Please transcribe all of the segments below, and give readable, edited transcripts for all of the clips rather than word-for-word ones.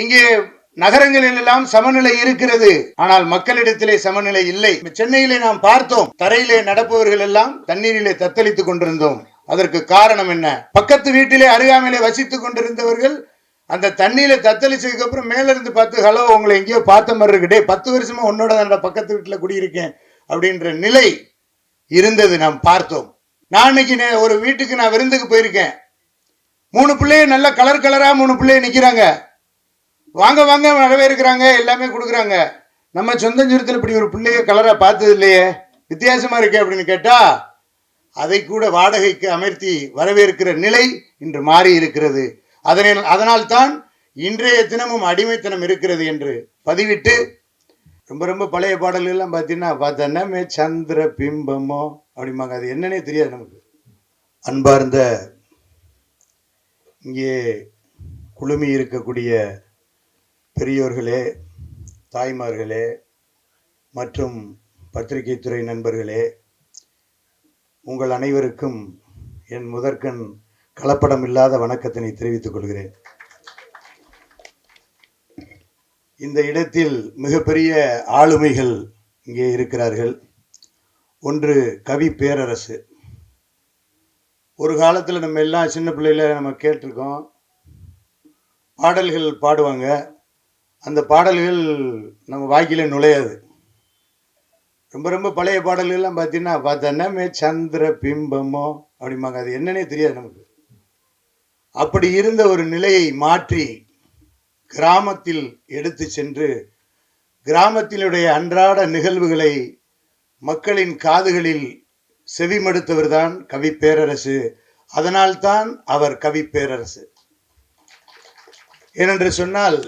இங்கே நகரங்களில் எல்லாம் சமநிலை இருக்கிறது, ஆனால் மக்களிடத்திலே சமநிலை இல்லை. சென்னையிலே நாம் பார்த்தோம், தரையிலே நடப்பவர்கள் எல்லாம் தண்ணீரிலே தத்தளித்துக் கொண்டிருந்தோம். அதற்கு காரணம் என்ன? பக்கத்து வீட்டிலே அருகாமையிலே வசித்துக் கொண்டிருந்தவர்கள் அந்த தண்ணியில தத்தளிச்சதுக்கு அப்புறம் மேல இருந்து பார்த்து, ஹலோ உங்களை எங்கேயோ பார்த்த மாதிரி இருக்கு, 10 வருஷமா உன்னோட தான் பக்கத்து வீட்டுல குடியிருக்கேன் அப்படின்ற நிலை இருந்தது, நாம் பார்த்தோம். நான் இன்னைக்கு ஒரு வீட்டுக்கு நான் விருந்துக்கு போயிருக்கேன். 3 பிள்ளைய நல்ல கலர் கலரா 3 பிள்ளைய நிக்கிறாங்க, வாங்க வாங்க வரவேற்கிறாங்க, எல்லாமே கொடுக்குறாங்க. நம்ம சொந்தஞ்சுரத்தில் இப்படி ஒரு பிள்ளைய கலரா பார்த்தது இல்லையே, வித்தியாசமா இருக்கே அப்படின்னு கேட்டா, அதை கூட வாடகைக்கு அமர்த்தி வரவேற்கிற நிலை இன்று மாறி இருக்கிறது. அதனால் தான் இன்றைய தினமும் அடிமைத்தனம் இருக்கிறது என்று பதிவிட்டு, ரொம்ப ரொம்ப பழைய பாடல்கள் எல்லாம் பார்த்தீங்கன்னா, வதனமே சந்திர பிம்பமோ அப்படிம்பாங்க. அது என்னன்னே தெரியாது நமக்கு. அன்பார்ந்த இங்கே குழுமி இருக்கக்கூடிய பெரியோர்களே, தாய்மார்களே மற்றும் பத்திரிகை துறை நண்பர்களே, உங்கள் அனைவருக்கும் என் முதற்கண் கலப்படம் இல்லாத வணக்கத்தினை தெரிவித்துக் கொள்கிறேன். இந்த இடத்தில் மிகப்பெரிய ஆளுமைகள் இங்கே இருக்கிறார்கள். ஒன்று கவி பேரரசு. ஒரு காலத்தில் நம்ம எல்லாம் சின்ன பிள்ளையில நம்ம கேட்டிருக்கோம், பாடல்கள் பாடுவாங்க, அந்த பாடல்கள் நம்ம வாக்கில நுழையாது. ரொம்ப ரொம்ப பழைய பாடல்கள்லாம் பார்த்தீங்கன்னா, வதனமே சந்திர பிம்பமோ அப்படிம்பாங்க. அது என்னன்னே தெரியாது நமக்கு. அப்படி இருந்த ஒரு நிலையை மாற்றி கிராமத்தில் எடுத்து சென்று கிராமத்தினுடைய அன்றாட நிகழ்வுகளை மக்களின் காதுகளில் செவிமடுத்தவர் தான் கவி பேரரசு. அதனால்தான் அவர் கவி பேரரசு. ஏனென்று சொன்னால்,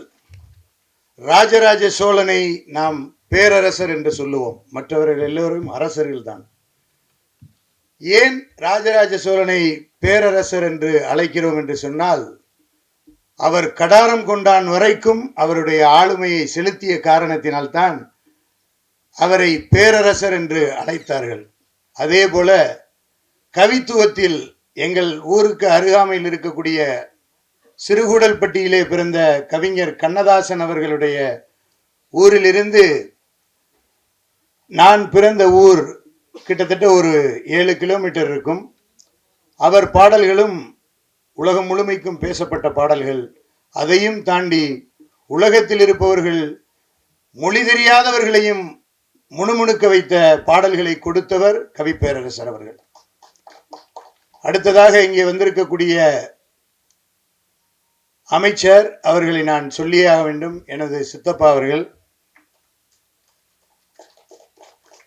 ராஜராஜ சோழனை நாம் பேரரசர் என்று சொல்லுவோம், மற்றவர்கள் எல்லோரும் அரசர்கள் தான். ஏன் ராஜராஜ சோழனை பேரரசர் என்று அழைக்கிறோம் என்று சொன்னால், அவர் கடாரம் கொண்டான் வரைக்கும் அவருடைய ஆளுமையை செலுத்திய காரணத்தினால்தான் அவரை பேரரசர் என்று அழைத்தார்கள். அதே போல கவித்துவத்தில் எங்கள் ஊருக்கு அருகாமையில் இருக்கக்கூடிய சிறுகுடல்பட்டியிலே பிறந்த கவிஞர் கண்ணதாசன் அவர்களுடைய ஊரிலிருந்து நான் பிறந்த ஊர் கிட்டத்தட்ட ஒரு 7 கிலோமீட்டர் இருக்கும். அவர் பாடல்களும் உலகம் முழுமைக்கும் பேசப்பட்ட பாடல்கள். அதையும் தாண்டி உலகத்தில் இருப்பவர்கள், மொழி தெரியாதவர்களையும் முணுமுணுக்க வைத்த பாடல்களை கொடுத்தவர் கவி பேரரசர் அவர்கள். அடுத்ததாக இங்கே வந்திருக்கக்கூடிய அமைச்சர் அவர்களை நான் சொல்லியே ஆக வேண்டும். எனது சித்தப்பா அவர்கள்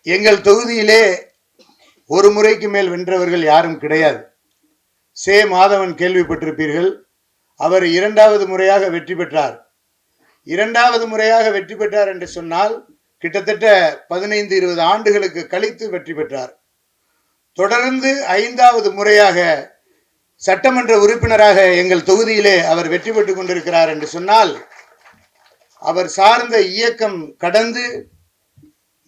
எங்கள் தொகுதியிலே ஒரு முறைக்கு மேல் வென்றவர்கள் யாரும் கிடையாது. சே மாதவன் கேள்விப்பட்டிருப்பீர்கள். அவர் 2வது முறையாக வெற்றி பெற்றார். 2வது முறையாக வெற்றி பெற்றார் என்று சொன்னால் கிட்டத்தட்ட 15-20 ஆண்டுகளுக்கு கழித்து வெற்றி பெற்றார். தொடர்ந்து 5வது முறையாக சட்டமன்ற உறுப்பினராக எங்கள் தொகுதியிலே அவர் வெற்றி பெற்றுக் கொண்டிருக்கிறார் என்று சொன்னால், அவர் சார்ந்த இயக்கம் கடந்து,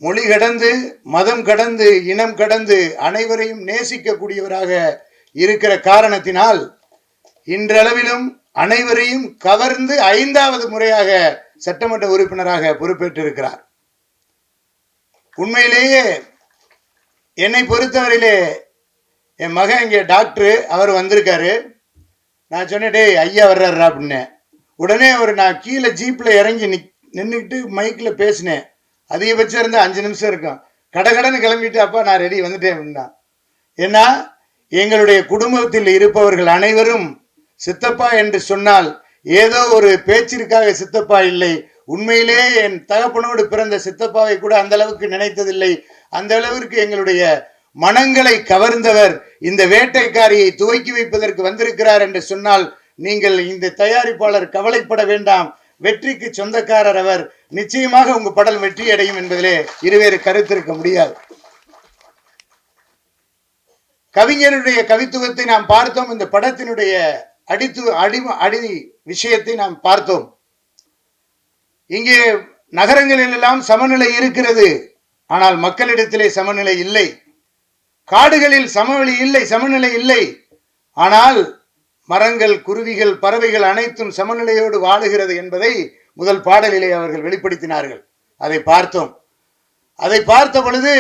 மொழி கடந்து, மதம் கடந்து, இனம் கடந்து அனைவரையும் நேசிக்கக்கூடியவராக இருக்கிற காரணத்தினால் இன்றளவிலும் அனைவரையும் கவர்ந்து 5வது முறையாக சட்டமன்ற உறுப்பினராக பொறுப்பேற்றிருக்கிறார். உண்மையிலேயே என்னை பொறுத்தவரையிலே என் மகன் இங்கே டாக்டர், அவர் வந்திருக்காரு. நான் சொன்னேன், டேய் ஐயா வர்றாரா அப்படின்னு. உடனே நான் கீழே ஜீப்பில் இறங்கி நின்றுக்கிட்டு மைக்கில் பேசினேன். அதிகபட்சம் இருந்து 5 நிமிஷம் இருக்கும். கடகடன்னு கிளம்பிட்டு, அப்பா நான் ரெடி வந்துட்டேன் அப்படின்னா. ஏன்னா எங்களுடைய குடும்பத்தில் இருப்பவர்கள் அனைவரும் சித்தப்பா என்று சொன்னால் ஏதோ ஒரு பேச்சிற்காக சித்தப்பா இல்லை. உண்மையிலே என் தகப்பனோடு பிறந்த சித்தப்பாவை கூட அந்த அளவுக்கு நினைத்ததில்லை. அந்த அளவிற்கு எங்களுடைய மனங்களை கவர்ந்தவர் இந்த வேட்டைக்காரியை துவக்கி வைப்பதற்கு வந்திருக்கிறார் என்று சொன்னால், நீங்கள் இந்த தயாரிப்பாளர் கவலைப்பட வேண்டாம், வெற்றிக்கு சொந்தக்காரர் அவர். நிச்சயமாக உங்க படம் வெற்றி அடையும் என்பதிலே இருவேறு கருத்து இருக்க முடியாது. கவிஞருடைய கவித்துவத்தை நாம் பார்த்தோம். இந்த படத்தினுடைய அடி விஷயத்தை நாம் பார்த்தோம். இங்கே நகரங்களில் எல்லாம் சமநிலை இருக்கிறது, ஆனால் மக்களிடத்திலே சமநிலை இல்லை. காடுகளில் சமவெளி இல்லை, சமநிலை இல்லை. ஆனால் மரங்கள், குருவிகள், பறவைகள் அனைத்தும் சமநிலையோடு வாழுகிறது என்பதை முதல் பாடலிலே அவர்கள் வெளிப்படுத்தினார்கள். அதை பார்த்தோம். அதை பார்த்த பொழுது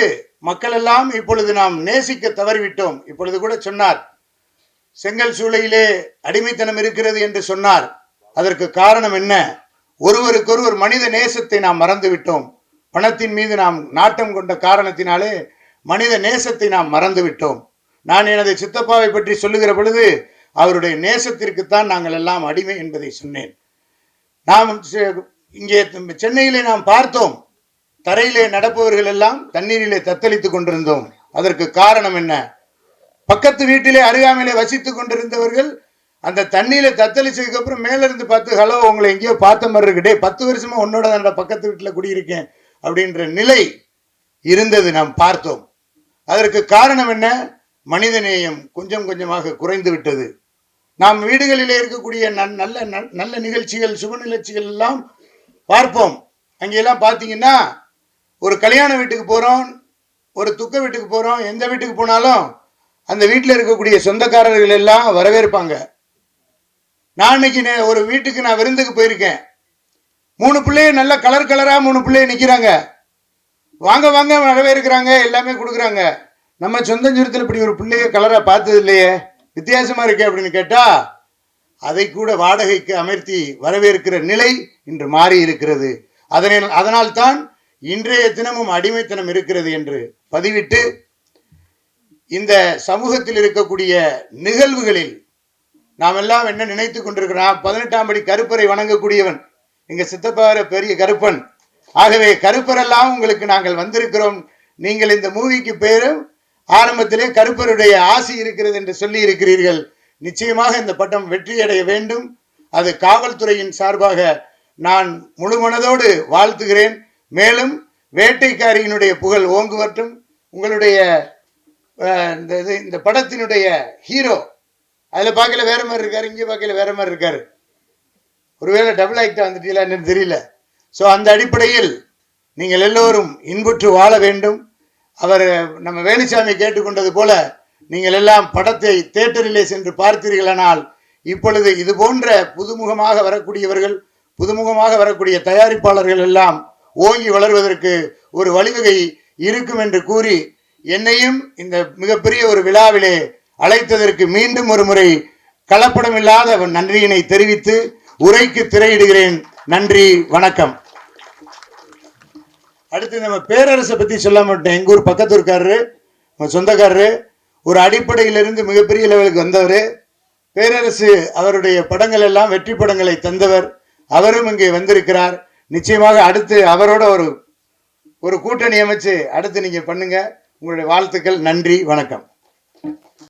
மக்கள் எல்லாம் இப்பொழுது நாம் நேசிக்க தவறிவிட்டோம். இப்பொழுது கூட சொன்னார், செங்கல் சூளையிலே அடிமைத்தனம் இருக்கிறது என்று சொன்னார். அதற்கு காரணம் என்ன? ஒருவருக்கொருவர் மனித நேசத்தை நாம் மறந்து விட்டோம். பணத்தின் மீது நாம் நாட்டம் கொண்ட காரணத்தினாலே மனித நேசத்தை நாம் மறந்து விட்டோம். நான் எனது சித்தப்பாவை பற்றி சொல்லுகிற பொழுது அவருடைய நேசத்திற்குத்தான் நாங்கள் எல்லாம் அடிமை என்பதை சொன்னேன். நாம் இங்கே சென்னையிலே நாம் பார்த்தோம், தரையிலே நடப்பவர்கள் எல்லாம் தண்ணீரிலே தத்தளித்துக் கொண்டிருந்தோம். அதற்கு காரணம் என்ன? பக்கத்து வீட்டிலே அருகாமையிலே வசித்துக் கொண்டிருந்தவர்கள் அந்த தண்ணியில தத்தளிச்சதுக்கு அப்புறம் மேல இருந்து பார்த்து, ஹலோ, உங்களை எங்கேயோ பார்த்த மாதிரி இருக்குடே, 10 வருஷமா உன்னோட தான் பக்கத்து வீட்டில் குடியிருக்கேன் அப்படின்ற நிலை இருந்தது நாம் பார்த்தோம். அதற்கு காரணம் என்ன? மனித நேயம் கொஞ்சம் கொஞ்சமாக குறைந்து விட்டது. நாம் வீடுகளிலே இருக்கக்கூடிய நல்ல நல்ல நிகழ்ச்சிகள், சுப நிகழ்ச்சிகள் எல்லாம் பார்ப்போம். அங்கெல்லாம் பார்த்தீங்கன்னா, ஒரு கல்யாண வீட்டுக்கு போகிறோம், ஒரு துக்க வீட்டுக்கு போகிறோம், எந்த வீட்டுக்கு போனாலும் அந்த வீட்டில் இருக்கக்கூடிய சொந்தக்காரர்கள் எல்லாம் வரவேற்பாங்க. நான் இன்னைக்கு ஒரு வீட்டுக்கு நான் விருந்துக்கு போயிருக்கேன். 3 பிள்ளைய நல்ல கலர் கலரா 3 பிள்ளைய நிற்கிறாங்க. வாங்க வாங்க வரவேற்கிறாங்க, எல்லாமே கொடுக்குறாங்க. நம்ம சொந்தஞ்சூரத்தில் இப்படி ஒரு பிள்ளைய கலரா பார்த்தது இல்லையே, வித்தியாசமா இருக்கே அப்படின்னு கேட்டா, அதை கூட வாடகைக்கு அமர்த்தி வரவேற்கிற நிலை இன்று மாறி இருக்கிறது. அதனால்தான் இன்றைய தினமும் அடிமைத்தனம் இருக்கிறது என்று பதிவிட்டு, இந்த சமூகத்தில் இருக்கக்கூடிய நிகழ்வுகளில் நாம் எல்லாம் என்ன நினைத்து கொண்டிருக்கிறோம்? 18ஆம் படி கருப்பரை வணங்கக்கூடியவன் எங்க சித்தப்பார பெரிய கருப்பன். ஆகவே கருப்பரெல்லாம் உங்களுக்கு நாங்கள் வந்திருக்கிறோம். நீங்கள் இந்த மூவிக்கு பேரும் ஆரம்பத்திலே கருப்பருடைய ஆசி இருக்கிறது என்று சொல்லி இருக்கிறீர்கள். நிச்சயமாக இந்த பட்டம் வெற்றியடைய வேண்டும். அது காவல்துறையின் சார்பாக நான் முழு மனதோடு வாழ்த்துகிறேன். மேலும் வேட்டைக்காரியினுடைய புகழ் ஓங்குவட்டும். உங்களுடைய இந்த படத்தினுடைய ஹீரோ அதில் பார்க்கல வேற மாதிரி இருக்காரு, இங்கே பார்க்கல வேற மாதிரி இருக்காரு. ஒருவேளை டபுள் ஆக்டா வந்துட்டீங்களான்னு தெரியல. ஸோ அந்த அடிப்படையில் நீங்கள் எல்லோரும் இன்புற்று வாழ வேண்டும். அவர் நம்ம வேலுசாமி கேட்டுக்கொண்டது போல நீங்கள் எல்லாம் படத்தை தியேட்டரிலே சென்று பார்த்தீர்களானால், இப்பொழுது இது போன்ற புதுமுகமாக வரக்கூடியவர்கள், புதுமுகமாக வரக்கூடிய தயாரிப்பாளர்கள் எல்லாம் ஓங்கி வளர்வதற்கு ஒரு வழிவகை இருக்கும் என்று கூறி, என்னையும் இந்த மிகப்பெரிய ஒரு விழாவிலே அழைத்ததற்கு மீண்டும் ஒரு முறை கலப்படம் இல்லாத நன்றியினை தெரிவித்து உரைக்கு திரையிடுகிறேன். நன்றி, வணக்கம். அடுத்து நம்ம பேரரசை பத்தி சொல்ல மாட்டேன். எங்க ஊர் பக்கத்தூர்காரரு, சொந்தக்காரரு, ஒரு அடிப்படையிலிருந்து மிகப்பெரிய லெவலுக்கு வந்தவர். பேரரசு அவருடைய படங்கள் எல்லாம் வெற்றி படங்களை தந்தவர். அவரும் இங்கே வந்திருக்கிறார். நிச்சயமாக அடுத்து அவரோட ஒரு கூட்டணி அமைச்சு அடுத்து நீங்க பண்ணுங்க. உங்களுடைய வாழ்த்துக்கள். நன்றி, வணக்கம்.